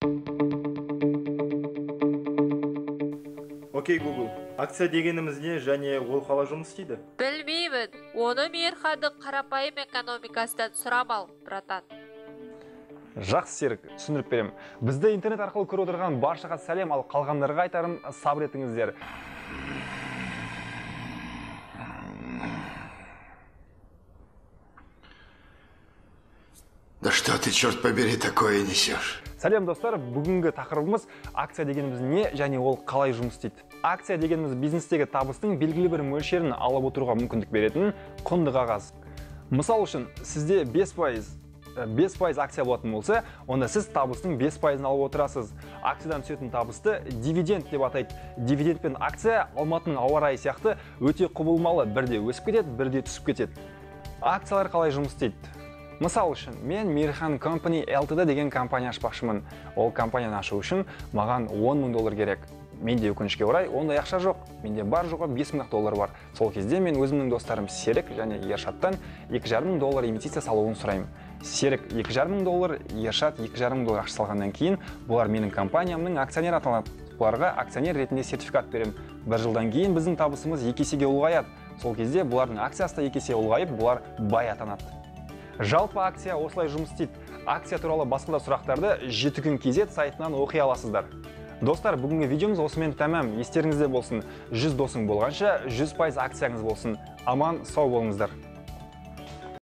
Окей, Google. Акция дегеніміз не және ол қалай жұмыс істейді? Білмеймін. Оны Мейірханның қарапайым экономикасынан сұрамал, братан. Жақсы, Серік, түсіндіріп берем. Бізді интернет арқылы көріп отырған баршаға сәлем, ал қалғандарға айтарым, сабыр етіңіздер. Да что ты, черт побери, такое несешь? Сәлем достар, бүгінгі тақырыбымыз акция дегеніміз не және ол қалай жұмыс істейді. Акция дегеніміз бизнестегі табыстың белгілі бір мөлшерін алып отыруға мүмкіндік беретін құнды қағаз. Мысал үшін, сізде 5% акция болатын болса, онда сіз табыстың 5%-ын алып отырасыз. Акциядан түсетін табысты дивиденд деп атайды. Дивиденд пен акция Алматының ауа райы сияқты өте құбылмалы, бірде өсіп кетеді, бірде түсіп кетеді. Акциялар қалай жұмыс істейді? Мысал үшін, мен Мейірхан Company Ltd деген компания ашпақшымын. Ол компанияны ашу үшін маған $10,000 керек. Менде өкінішке орай, ондай ақша жоқ. Менде бар жоғы $5,000 бар. Сол кезде мен өзімнің достарым Серік және Ершаттан $2,500 инвестиция салуын сұраймын. Серік $2,500, Ершат $2,500 ақша салғаннан кейін, бұлар менің компаниямның акционері атанады. Бұларға акционер ретінде сертификат беремін. Бір жылдан кейін біздің табысымыз 2 есеге ұлғаяды. Сол кезде бұлардың акциясы да 2 есе ұлғайып, бұлар бай атанады. Жалпы акция осылай жұмыс істейді. Акция туралы басқа да сұрақтарды JeTkün.kz сайтынан оқи аласыздар. Достар, бүгінгі видеомыз осымен тәмам. Естеріңізде болсын, 100 досың болғанша 100% акцияңыз болсын. Аман, сау болыңыздар.